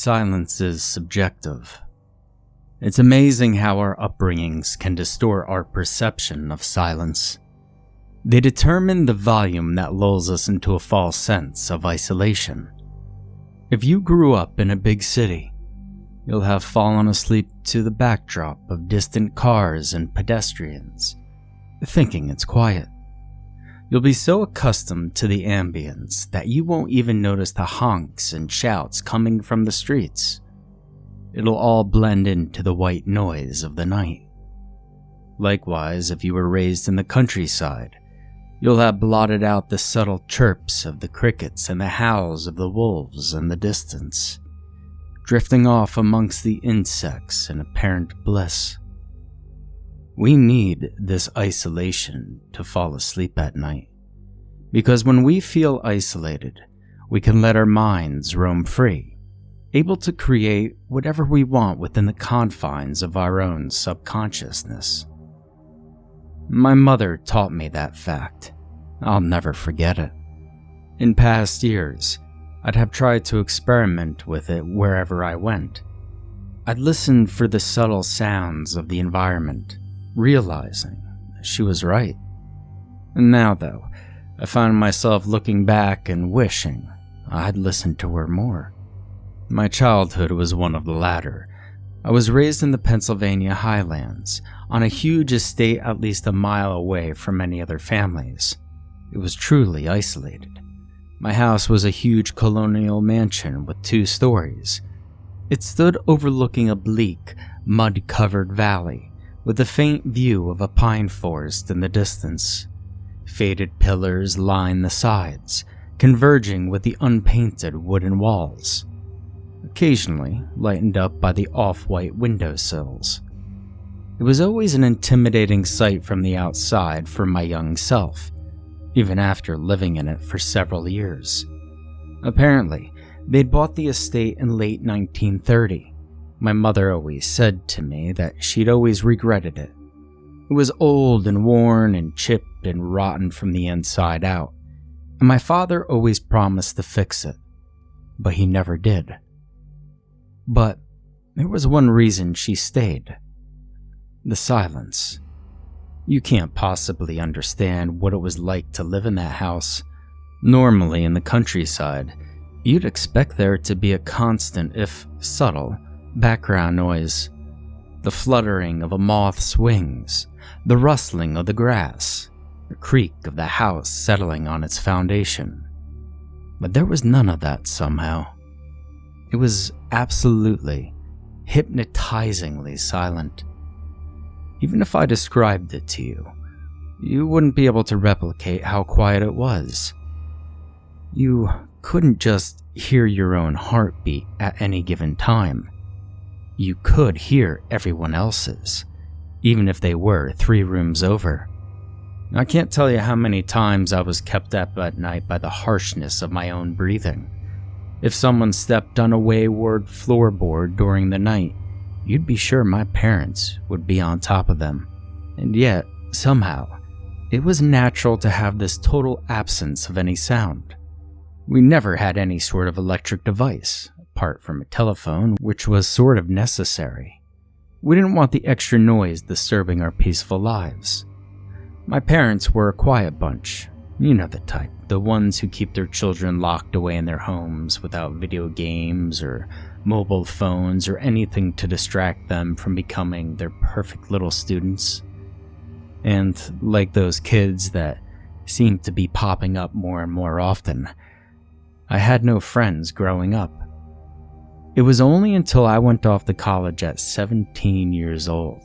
Silence is subjective. It's amazing how our upbringings can distort our perception of silence. They determine the volume that lulls us into a false sense of isolation. If you grew up in a big city, you'll have fallen asleep to the backdrop of distant cars and pedestrians, thinking it's quiet. You'll be so accustomed to the ambience that you won't even notice the honks and shouts coming from the streets. It'll all blend into the white noise of the night. Likewise, if you were raised in the countryside, you'll have blotted out the subtle chirps of the crickets and the howls of the wolves in the distance, drifting off amongst the insects in apparent bliss. We need this isolation to fall asleep at night, because when we feel isolated, we can let our minds roam free, able to create whatever we want within the confines of our own subconsciousness. My mother taught me that fact. I'll never forget it. In past years, I'd have tried to experiment with it wherever I went. I'd listen for the subtle sounds of the environment, realizing she was right. And now, though, I found myself looking back and wishing I'd listened to her more. My childhood was one of the latter. I was raised in the Pennsylvania highlands, on a huge estate at least a mile away from any other families. It was truly isolated. My house was a huge colonial mansion with 2 stories. It stood overlooking a bleak, mud-covered valley, with a faint view of a pine forest in the distance. Faded pillars lined the sides, converging with the unpainted wooden walls, occasionally lightened up by the off-white windowsills. It was always an intimidating sight from the outside for my young self, even after living in it for several years. Apparently, they'd bought the estate in late 1930. My mother always said to me that she'd always regretted it. It was old and worn and chipped and rotten from the inside out, and my father always promised to fix it, but he never did. But there was one reason she stayed: the silence. You can't possibly understand what it was like to live in that house. Normally in the countryside, you'd expect there to be a constant, if subtle, background noise. The fluttering of a moth's wings, the rustling of the grass, the creak of the house settling on its foundation. But there was none of that somehow. It was absolutely, hypnotizingly silent. Even if I described it to you, you wouldn't be able to replicate how quiet it was. You couldn't just hear your own heartbeat at any given time. You could hear everyone else's, even if they were 3 rooms over. I can't tell you how many times I was kept up at night by the harshness of my own breathing. If someone stepped on a wayward floorboard during the night, you'd be sure my parents would be on top of them. And yet, somehow, it was natural to have this total absence of any sound. We never had any sort of electric device, apart from a telephone, which was sort of necessary. We didn't want the extra noise disturbing our peaceful lives. My parents were a quiet bunch. You know the type, the ones who keep their children locked away in their homes without video games or mobile phones or anything to distract them from becoming their perfect little students. And like those kids that seem to be popping up more and more often, I had no friends growing up. It was only until I went off to college at 17 years old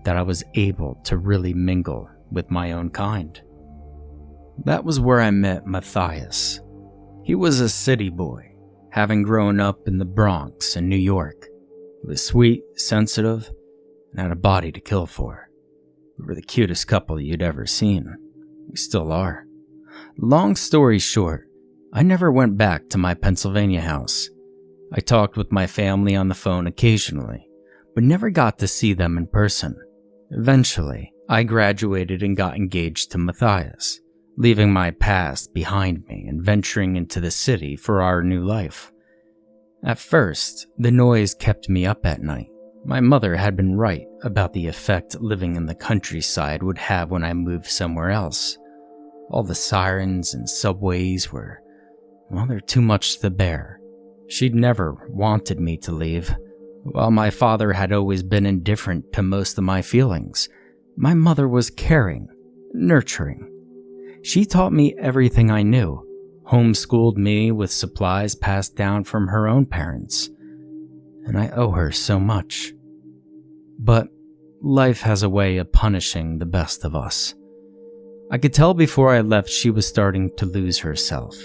that I was able to really mingle with my own kind. That was where I met Matthias. He was a city boy, having grown up in the Bronx in New York. He was sweet, sensitive, and had a body to kill for. We were the cutest couple you'd ever seen. We still are. Long story short, I never went back to my Pennsylvania house. I talked with my family on the phone occasionally, but never got to see them in person. Eventually, I graduated and got engaged to Matthias, leaving my past behind me and venturing into the city for our new life. At first, the noise kept me up at night. My mother had been right about the effect living in the countryside would have when I moved somewhere else. All the sirens and subways were, well, they're too much to bear. She'd never wanted me to leave. While my father had always been indifferent to most of my feelings, my mother was caring, nurturing. She taught me everything I knew, homeschooled me with supplies passed down from her own parents, and I owe her so much. But life has a way of punishing the best of us. I could tell before I left she was starting to lose herself.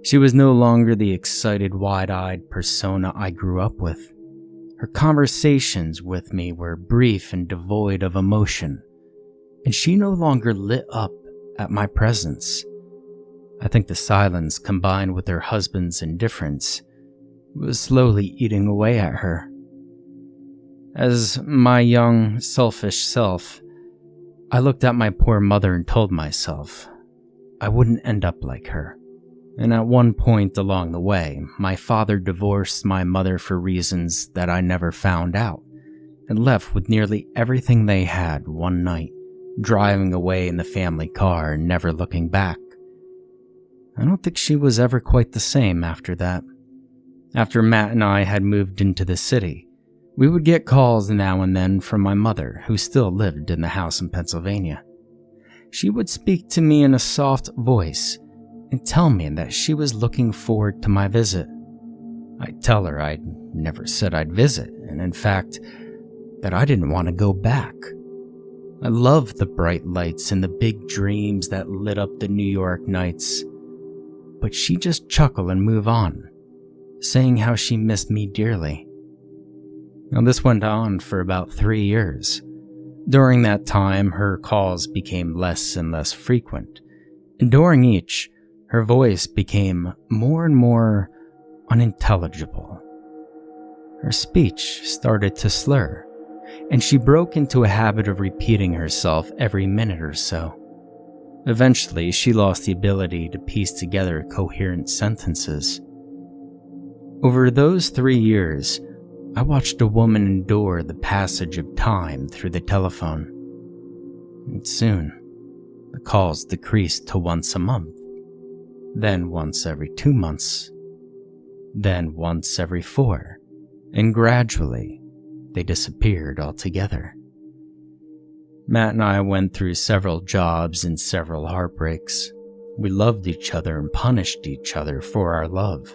She was no longer the excited, wide-eyed persona I grew up with. Her conversations with me were brief and devoid of emotion, and she no longer lit up at my presence. I think the silence, combined with her husband's indifference, was slowly eating away at her. As my young, selfish self, I looked at my poor mother and told myself I wouldn't end up like her. And at one point along the way, my father divorced my mother for reasons that I never found out, and left with nearly everything they had one night, driving away in the family car and never looking back. I don't think she was ever quite the same after that. After Matt and I had moved into the city, we would get calls now and then from my mother, who still lived in the house in Pennsylvania. She would speak to me in a soft voice and tell me that she was looking forward to my visit. I'd tell her I'd never said I'd visit, and in fact, that I didn't want to go back. I loved the bright lights and the big dreams that lit up the New York nights. But she'd just chuckle and move on, saying how she missed me dearly. Now, this went on for about 3 years. During that time, her calls became less and less frequent, and during each, her voice became more and more unintelligible. Her speech started to slur, and she broke into a habit of repeating herself every minute or so. Eventually, she lost the ability to piece together coherent sentences. Over those 3 years, I watched a woman endure the passage of time through the telephone. And soon, the calls decreased to once a month, then once every 2 months, then once every 4, and gradually, they disappeared altogether. Matt and I went through several jobs and several heartbreaks. We loved each other and punished each other for our love,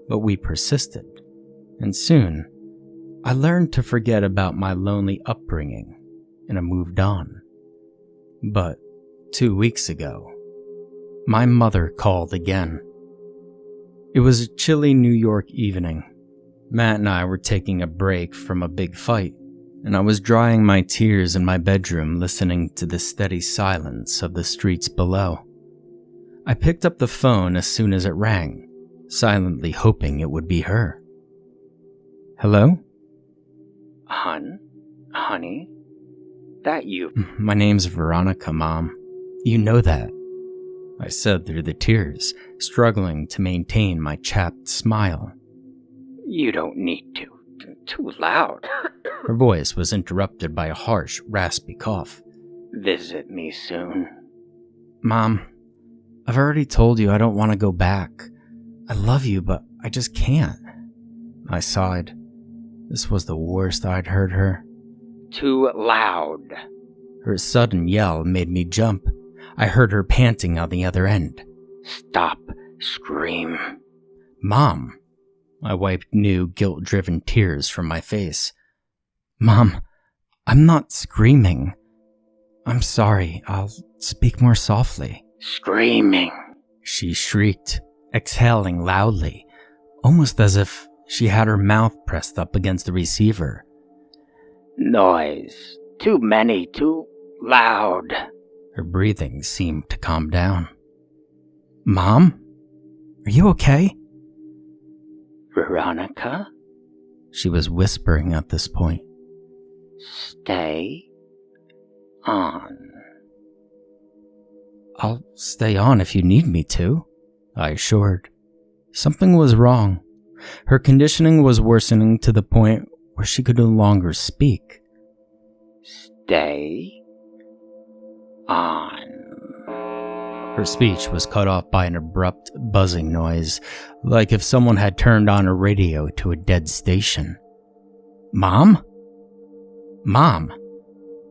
but we persisted, and soon, I learned to forget about my lonely upbringing, and I moved on. But 2 weeks ago, my mother called again. It was a chilly New York evening. Matt and I were taking a break from a big fight, and I was drying my tears in my bedroom listening to the steady silence of the streets below. I picked up the phone as soon as it rang, silently hoping it would be her. Hello? Honey? That you? My name's Veronica, Mom. You know that, I said through the tears, struggling to maintain my chapped smile. You don't need to. Too loud. Her voice was interrupted by a harsh, raspy cough. Visit me soon. Mom, I've already told you I don't want to go back. I love you, but I just can't. I sighed. This was the worst I'd heard her. Too loud. Her sudden yell made me jump. I heard her panting on the other end. Stop. Scream. Mom. I wiped new, guilt-driven tears from my face. Mom, I'm not screaming. I'm sorry. I'll speak more softly. Screaming. She shrieked, exhaling loudly, almost as if she had her mouth pressed up against the receiver. Noise. Too many. Too loud. Her breathing seemed to calm down. Mom? Are you okay? Veronica? She was whispering at this point. Stay on. I'll stay on if you need me to, I assured. Something was wrong. Her conditioning was worsening to the point where she could no longer speak. Stay on. Her speech was cut off by an abrupt buzzing noise, like if someone had turned on a radio to a dead station. Mom? Mom,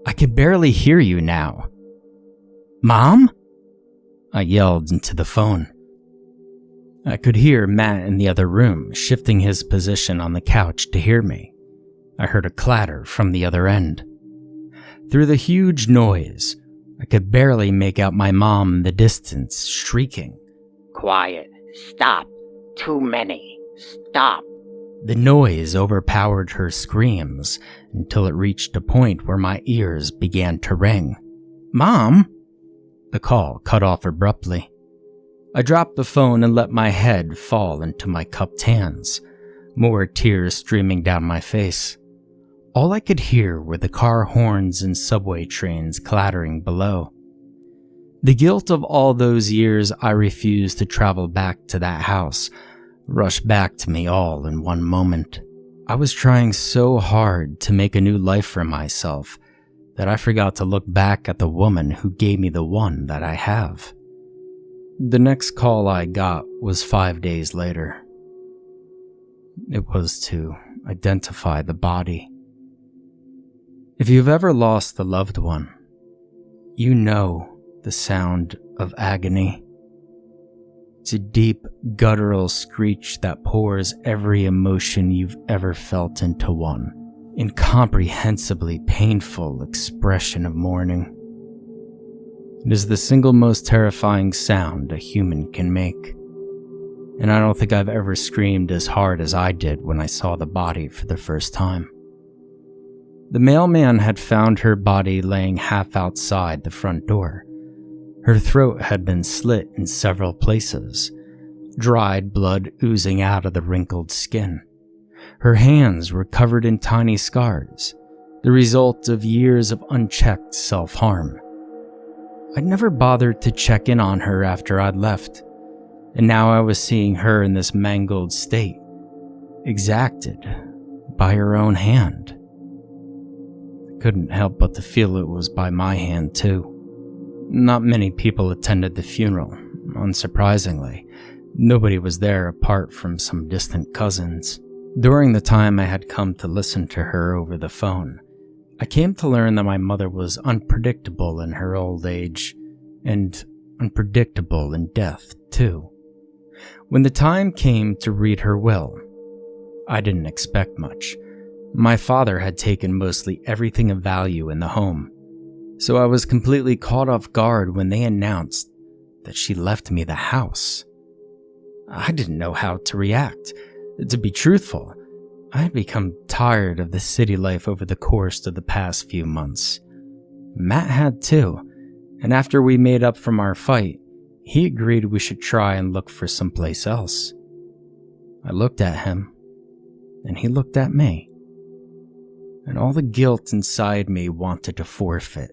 I can barely hear you now. Mom? I yelled into the phone. I could hear Matt in the other room, shifting his position on the couch to hear me. I heard a clatter from the other end. Through the huge noise, I could barely make out my mom in the distance, shrieking. Quiet. Stop. Too many. Stop. The noise overpowered her screams until it reached a point where my ears began to ring. Mom? The call cut off abruptly. I dropped the phone and let my head fall into my cupped hands, more tears streaming down my face. All I could hear were the car horns and subway trains clattering below. The guilt of all those years I refused to travel back to that house rushed back to me all in one moment. I was trying so hard to make a new life for myself that I forgot to look back at the woman who gave me the one that I have. The next call I got was 5 days later. It was to identify the body. If you've ever lost a loved one, you know the sound of agony. It's a deep, guttural screech that pours every emotion you've ever felt into one incomprehensibly painful expression of mourning. It is the single most terrifying sound a human can make, and I don't think I've ever screamed as hard as I did when I saw the body for the first time. The mailman had found her body laying half outside the front door. Her throat had been slit in several places, dried blood oozing out of the wrinkled skin. Her hands were covered in tiny scars, the result of years of unchecked self-harm. I'd never bothered to check in on her after I'd left, and now I was seeing her in this mangled state, exacted by her own hand. I couldn't help but to feel it was by my hand too. Not many people attended the funeral, unsurprisingly. Nobody was there apart from some distant cousins. During the time I had come to listen to her over the phone, I came to learn that my mother was unpredictable in her old age, and unpredictable in death, too. When the time came to read her will, I didn't expect much. My father had taken mostly everything of value in the home, so I was completely caught off guard when they announced that she left me the house. I didn't know how to react. To be truthful, I had become tired of the city life over the course of the past few months. Matt had too, and after we made up from our fight, he agreed we should try and look for someplace else. I looked at him, and he looked at me, and all the guilt inside me wanted to forfeit.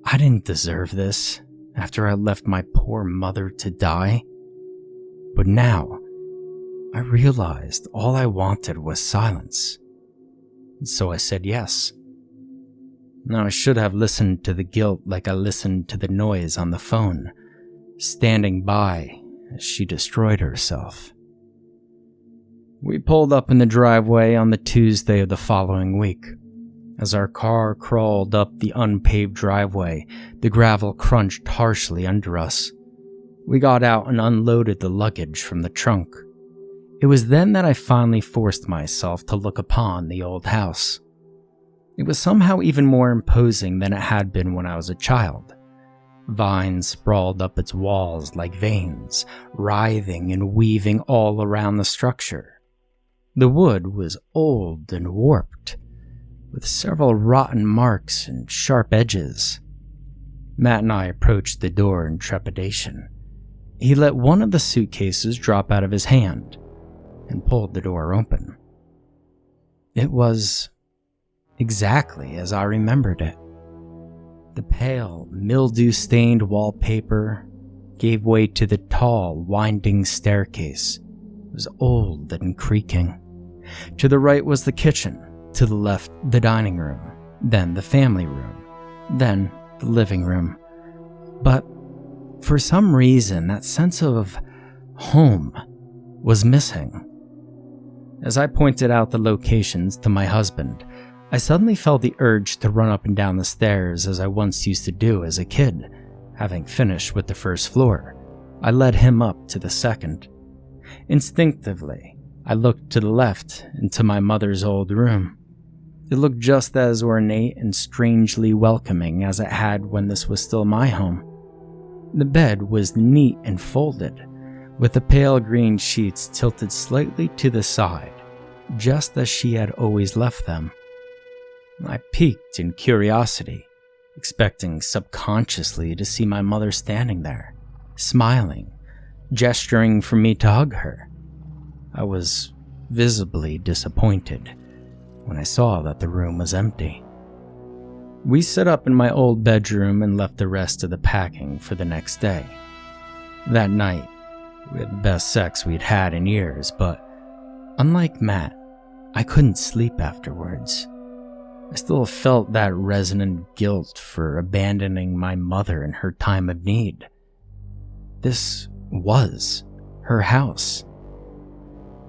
I didn't deserve this after I left my poor mother to die. But now, I realized all I wanted was silence. And so I said yes. Now I should have listened to the guilt like I listened to the noise on the phone, standing by as she destroyed herself. We pulled up in the driveway on the Tuesday of the following week. As our car crawled up the unpaved driveway, the gravel crunched harshly under us. We got out and unloaded the luggage from the trunk. It was then that I finally forced myself to look upon the old house. It was somehow even more imposing than it had been when I was a child. Vines sprawled up its walls like veins, writhing and weaving all around the structure. The wood was old and warped, with several rotten marks and sharp edges. Matt and I approached the door in trepidation. He let one of the suitcases drop out of his hand and pulled the door open. It was exactly as I remembered it. The pale, mildew-stained wallpaper gave way to the tall, winding staircase, It was old and creaking. To the right was the kitchen, to the left the dining room, then the family room, then the living room. But for some reason, that sense of home was missing. As I pointed out the locations to my husband, I suddenly felt the urge to run up and down the stairs as I once used to do as a kid. Having finished with the first floor, I led him up to the second. Instinctively, I looked to the left into my mother's old room. It looked just as ornate and strangely welcoming as it had when this was still my home. The bed was neat and folded, with the pale green sheets tilted slightly to the side, just as she had always left them. I peeked in curiosity, expecting subconsciously to see my mother standing there, smiling, gesturing for me to hug her. I was visibly disappointed when I saw that the room was empty. We set up in my old bedroom and left the rest of the packing for the next day. That night, we had the best sex we'd had in years, but unlike Matt, I couldn't sleep afterwards. I still felt that resonant guilt for abandoning my mother in her time of need. This was her house.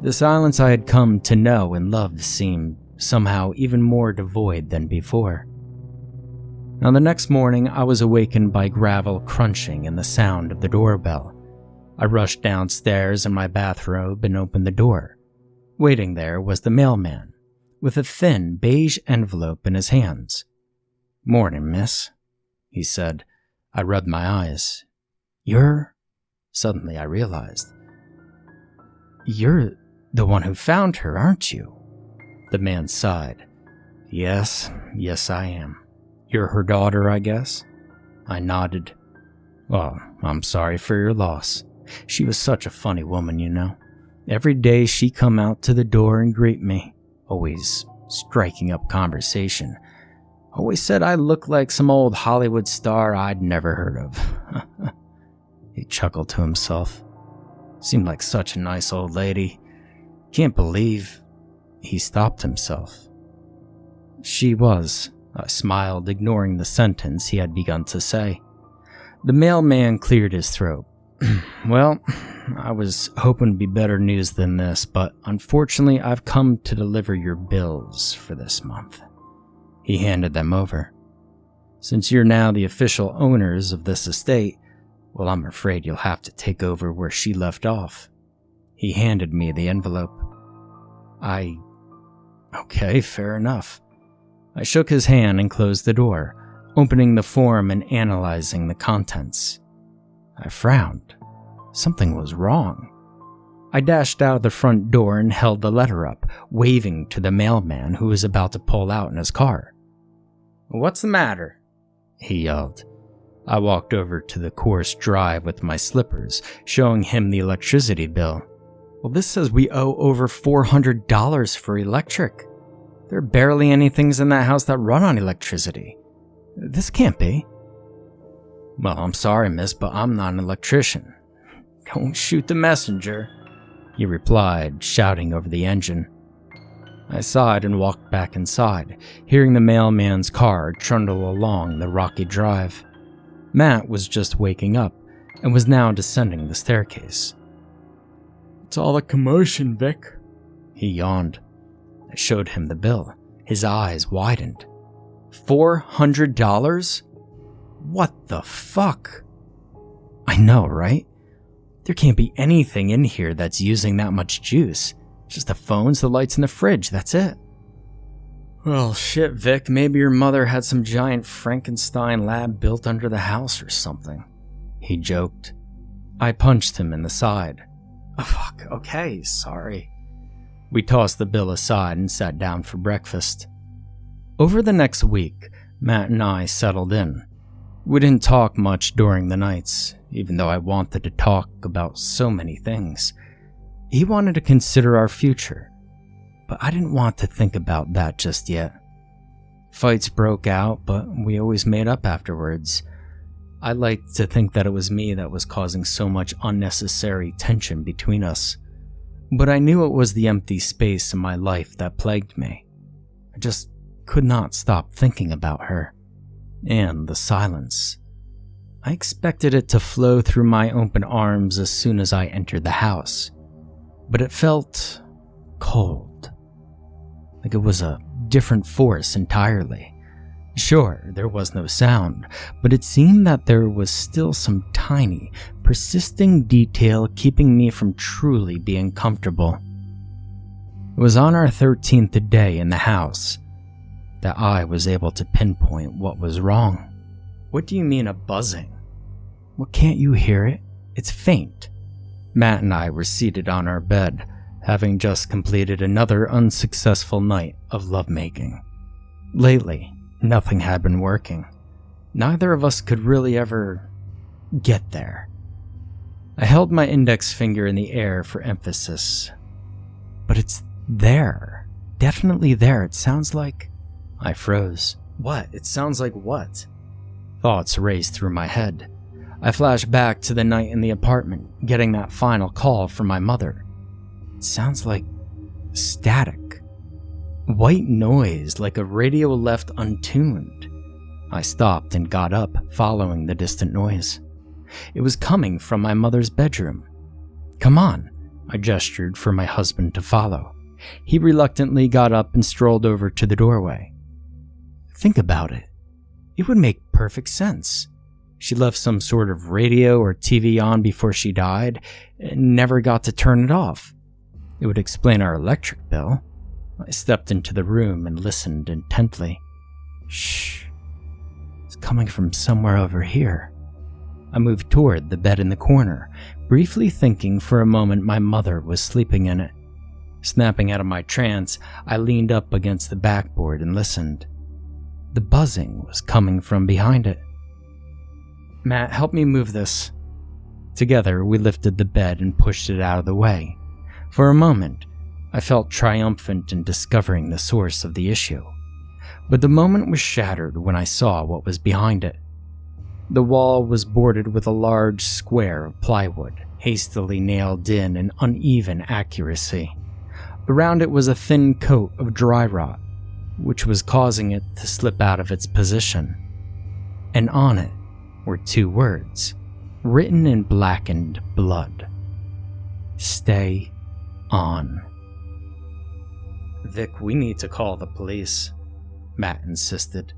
The silence I had come to know and love seemed somehow even more devoid than before. Now, the next morning, I was awakened by gravel crunching and the sound of the doorbell. I rushed downstairs in my bathrobe and opened the door. Waiting there was the mailman, with a thin beige envelope in his hands. "Morning, miss," he said. I rubbed my eyes. Suddenly I realized. "You're the one who found her, aren't you?" The man sighed. Yes, I am. You're her daughter, I guess?" I nodded. "Well, I'm sorry for your loss. She was such a funny woman, you know. Every day she'd come out to the door and greet me, always striking up conversation. Always said I looked like some old Hollywood star I'd never heard of." He chuckled to himself. "Seemed like such a nice old lady. Can't believe..." He stopped himself. "She was," I smiled, ignoring the sentence he had begun to say. The mailman cleared his throat. "Well, I was hoping to be better news than this, but unfortunately I've come to deliver your bills for this month." He handed them over. "Since you're now the official owners of this estate, well, I'm afraid you'll have to take over where she left off." He handed me the envelope. Okay, fair enough." I shook his hand and closed the door, opening the form and analyzing the contents. I frowned. Something was wrong. I dashed out of the front door and held the letter up, waving to the mailman who was about to pull out in his car. "What's the matter?" he yelled. I walked over to the coarse drive with my slippers, showing him the electricity bill. "Well, this says we owe over $400 for electric. There are barely any things in that house that run on electricity. This can't be." "Well, I'm sorry, miss, but I'm not an electrician." "Don't shoot the messenger," he replied, shouting over the engine. I sighed and walked back inside, hearing the mailman's car trundle along the rocky drive. Matt was just waking up and was now descending the staircase. "It's all the commotion, Vic," he yawned. I showed him the bill. His eyes widened. $400? What the fuck? I know, right? There can't be anything in here that's using that much juice. Just the phones, the lights, and the fridge, that's it. "Well, shit, Vic, maybe your mother had some giant Frankenstein lab built under the house or something," he joked. I punched him in the side. "Oh, fuck, okay, sorry." We tossed the bill aside and sat down for breakfast. Over the next week, Matt and I settled in. We didn't talk much during the nights, even though I wanted to talk about so many things. He wanted to consider our future, but I didn't want to think about that just yet. Fights broke out, but we always made up afterwards. I liked to think that it was me that was causing so much unnecessary tension between us. But I knew it was the empty space in my life that plagued me. I just could not stop thinking about her. And the silence. I expected it to flow through my open arms as soon as I entered the house. But it felt cold. Like it was a different force entirely. Sure, there was no sound, but it seemed that there was still some tiny, persisting detail keeping me from truly being comfortable. It was on our 13th day in the house that I was able to pinpoint what was wrong. What do you mean a buzzing? Well, can't you hear it? It's faint. Matt and I were seated on our bed, having just completed another unsuccessful night of lovemaking. Lately, nothing had been working. Neither of us could really ever get there. I held my index finger in the air for emphasis. But it's there. Definitely there. It sounds like... I froze. What? It sounds like what? Thoughts raced through my head. I flashed back to the night in the apartment, getting that final call from my mother. It sounds like static. White noise, like a radio left untuned. I stopped and got up, following the distant noise. It was coming from my mother's bedroom. Come on, I gestured for my husband to follow. He reluctantly got up and strolled over to the doorway. Think about it. It would make perfect sense. She left some sort of radio or TV on before she died and never got to turn it off. It would explain our electric bill. I stepped into the room and listened intently. Shh. It's coming from somewhere over here. I moved toward the bed in the corner, briefly thinking for a moment my mother was sleeping in it. Snapping out of my trance, I leaned up against the backboard and listened. The buzzing was coming from behind it. Matt, help me move this. Together, we lifted the bed and pushed it out of the way. For a moment, I felt triumphant in discovering the source of the issue. But the moment was shattered when I saw what was behind it. The wall was boarded with a large square of plywood, hastily nailed in an uneven accuracy. Around it was a thin coat of dry rot, which was causing it to slip out of its position. And on it were two words, written in blackened blood. Stay on. Vic, we need to call the police, Matt insisted.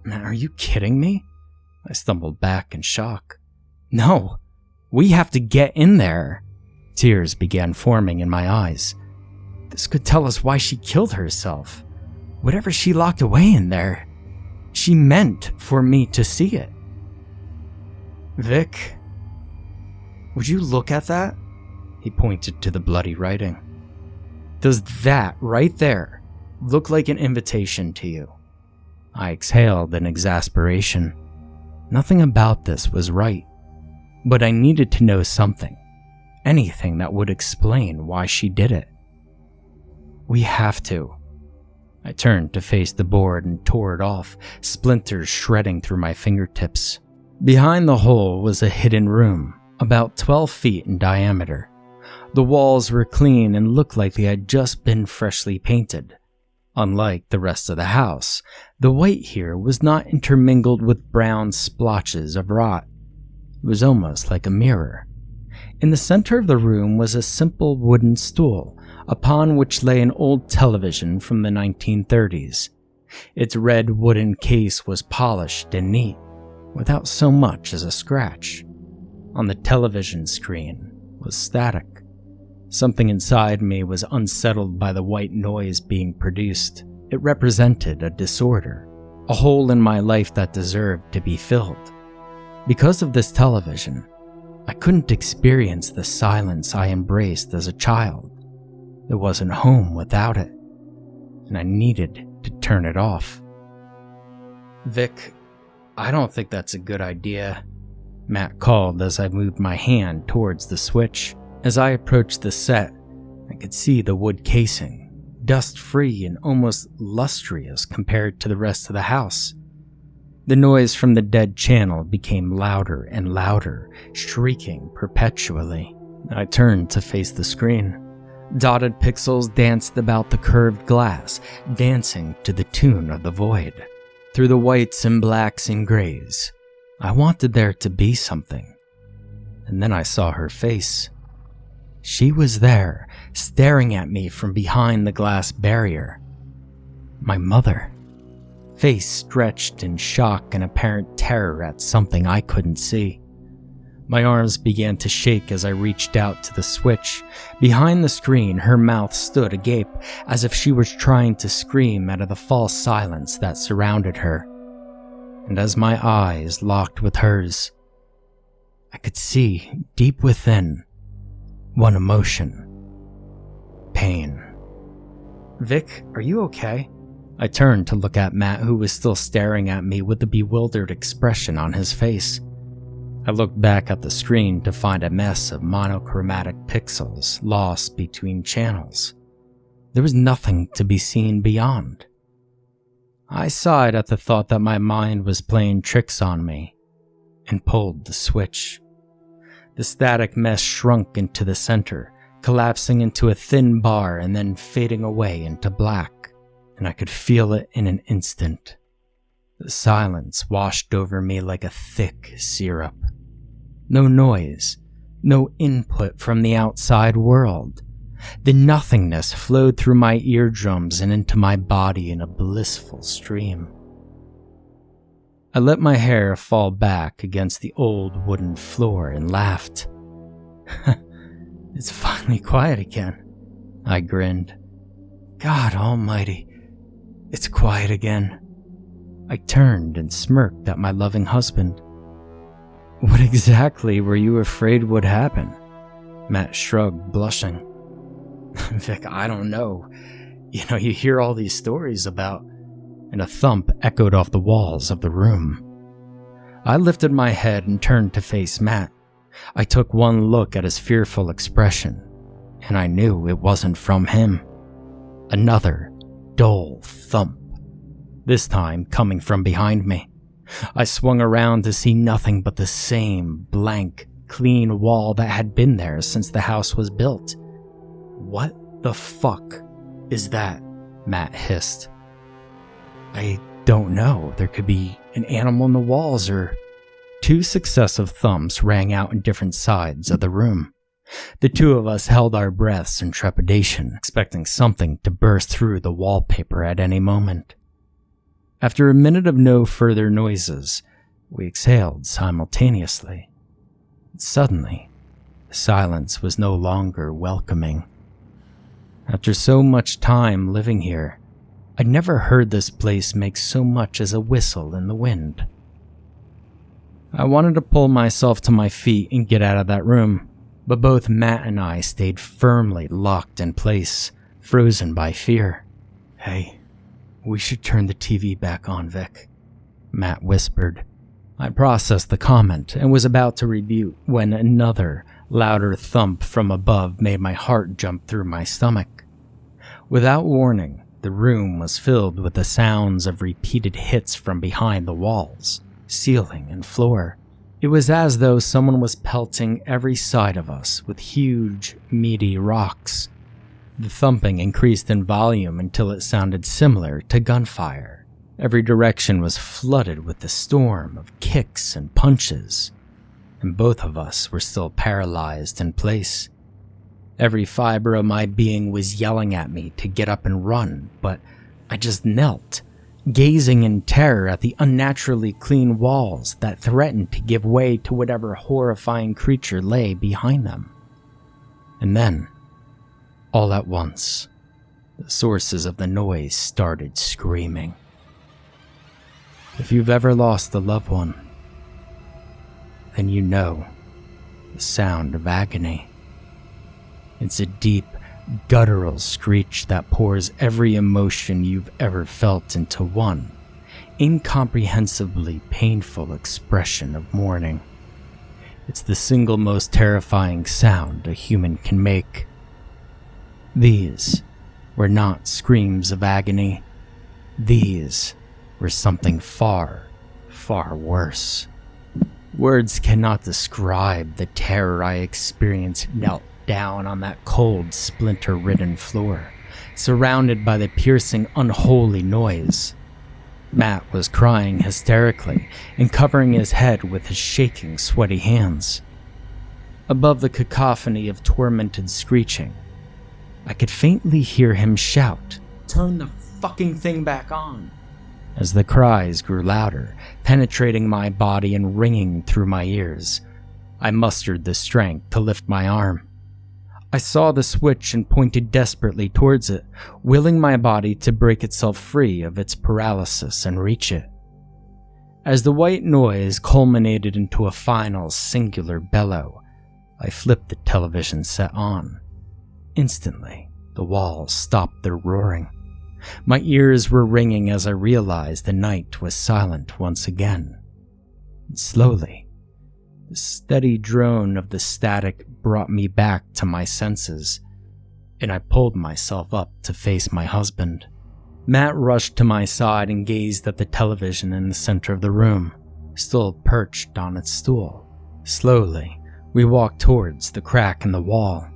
Matt, are you kidding me? I stumbled back in shock. No, we have to get in there. Tears began forming in my eyes. This could tell us why she killed herself. Whatever she locked away in there, she meant for me to see it. Vic, would you look at that? He pointed to the bloody writing. Does that right there look like an invitation to you? I exhaled in exasperation. Nothing about this was right, but I needed to know something. Anything that would explain why she did it. We have to. I turned to face the board and tore it off, splinters shredding through my fingertips. Behind the hole was a hidden room, about 12 feet in diameter. The walls were clean and looked like they had just been freshly painted. Unlike the rest of the house, the white here was not intermingled with brown splotches of rot. It was almost like a mirror. In the center of the room was a simple wooden stool, upon which lay an old television from the 1930s. Its red wooden case was polished and neat, without so much as a scratch. On the television screen was static. Something inside me was unsettled by the white noise being produced. It represented a disorder, a hole in my life that deserved to be filled. Because of this television, I couldn't experience the silence I embraced as a child. It wasn't home without it, and I needed to turn it off. Vic, I don't think that's a good idea, Matt called as I moved my hand towards the switch. As I approached the set, I could see the wood casing, dust-free and almost lustrous compared to the rest of the house. The noise from the dead channel became louder and louder, shrieking perpetually. I turned to face the screen. Dotted pixels danced about the curved glass, dancing to the tune of the void. Through the whites and blacks and grays, I wanted there to be something. And then I saw her face. She was there, staring at me from behind the glass barrier. My mother. Face stretched in shock and apparent terror at something I couldn't see. My arms began to shake as I reached out to the switch. Behind the screen, her mouth stood agape, as if she was trying to scream out of the false silence that surrounded her. And as my eyes locked with hers, I could see, deep within, one emotion. Pain. "Vic, are you okay?" I turned to look at Matt, who was still staring at me with a bewildered expression on his face. I looked back at the screen to find a mess of monochromatic pixels lost between channels. There was nothing to be seen beyond. I sighed at the thought that my mind was playing tricks on me and pulled the switch. The static mess shrunk into the center, collapsing into a thin bar and then fading away into black, and I could feel it in an instant. The silence washed over me like a thick syrup. No noise, no input from the outside world. The nothingness flowed through my eardrums and into my body in a blissful stream. I let my hair fall back against the old wooden floor and laughed. "It's finally quiet again," I grinned. "God almighty, it's quiet again." I turned and smirked at my loving husband. "What exactly were you afraid would happen?" Matt shrugged, blushing. "Vic, I don't know. You hear all these stories about..." And a thump echoed off the walls of the room. I lifted my head and turned to face Matt. I took one look at his fearful expression, and I knew it wasn't from him. Another dull thump, this time coming from behind me. I swung around to see nothing but the same blank, clean wall that had been there since the house was built. "What the fuck is that?" Matt hissed. "I don't know. There could be an animal in the walls or..." Two successive thumps rang out in different sides of the room. The two of us held our breaths in trepidation, expecting something to burst through the wallpaper at any moment. After a minute of no further noises, we exhaled simultaneously. Suddenly, the silence was no longer welcoming. After so much time living here, I'd never heard this place make so much as a whistle in the wind. I wanted to pull myself to my feet and get out of that room, but both Matt and I stayed firmly locked in place, frozen by fear. "Hey, we should turn the TV back on, Vic," Matt whispered. I processed the comment and was about to rebuke when another, louder thump from above made my heart jump through my stomach. Without warning, the room was filled with the sounds of repeated hits from behind the walls, ceiling, and floor. It was as though someone was pelting every side of us with huge, meaty rocks. The thumping increased in volume until it sounded similar to gunfire. Every direction was flooded with the storm of kicks and punches, and both of us were still paralyzed in place. Every fiber of my being was yelling at me to get up and run, but I just knelt, gazing in terror at the unnaturally clean walls that threatened to give way to whatever horrifying creature lay behind them. And then, all at once, the sources of the noise started screaming. If you've ever lost a loved one, then you know the sound of agony. It's a deep, guttural screech that pours every emotion you've ever felt into one incomprehensibly painful expression of mourning. It's the single most terrifying sound a human can make. These were not screams of agony. These were something far, far worse. Words cannot describe the terror I experienced knelt down on that cold, splinter-ridden floor, surrounded by the piercing, unholy noise. Matt was crying hysterically and covering his head with his shaking, sweaty hands. Above the cacophony of tormented screeching, I could faintly hear him shout, "Turn the fucking thing back on!" As the cries grew louder, penetrating my body and ringing through my ears, I mustered the strength to lift my arm. I saw the switch and pointed desperately towards it, willing my body to break itself free of its paralysis and reach it. As the white noise culminated into a final, singular bellow, I flipped the television set on. Instantly, the walls stopped their roaring. My ears were ringing as I realized the night was silent once again. And slowly, the steady drone of the static brought me back to my senses, and I pulled myself up to face my husband. Matt rushed to my side and gazed at the television in the center of the room, still perched on its stool. Slowly, we walked towards the crack in the wall,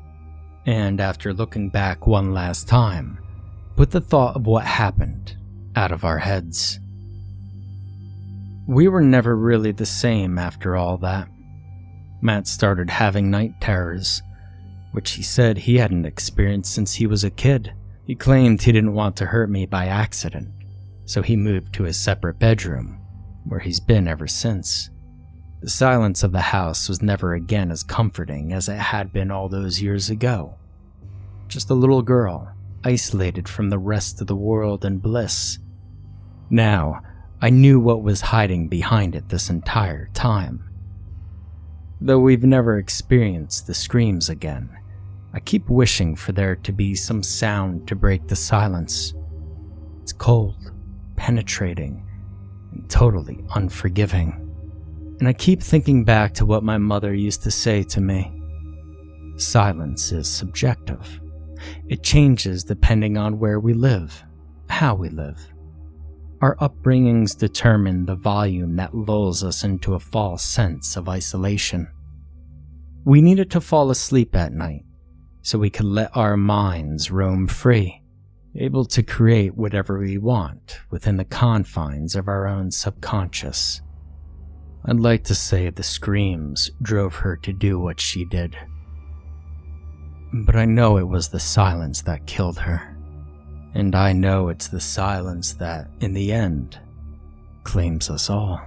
and after looking back one last time, put the thought of what happened out of our heads. We were never really the same after all that. Matt started having night terrors, which he said he hadn't experienced since he was a kid. He claimed he didn't want to hurt me by accident, so he moved to his separate bedroom, where he's been ever since. The silence of the house was never again as comforting as it had been all those years ago. Just a little girl, isolated from the rest of the world in bliss. Now, I knew what was hiding behind it this entire time. Though we've never experienced the screams again, I keep wishing for there to be some sound to break the silence. It's cold, penetrating, and totally unforgiving. And I keep thinking back to what my mother used to say to me. Silence is subjective. It changes depending on where we live, how we live. Our upbringings determine the volume that lulls us into a false sense of isolation. We needed to fall asleep at night so we could let our minds roam free, able to create whatever we want within the confines of our own subconscious. I'd like to say the screams drove her to do what she did. But I know it was the silence that killed her. And I know it's the silence that, in the end, claims us all.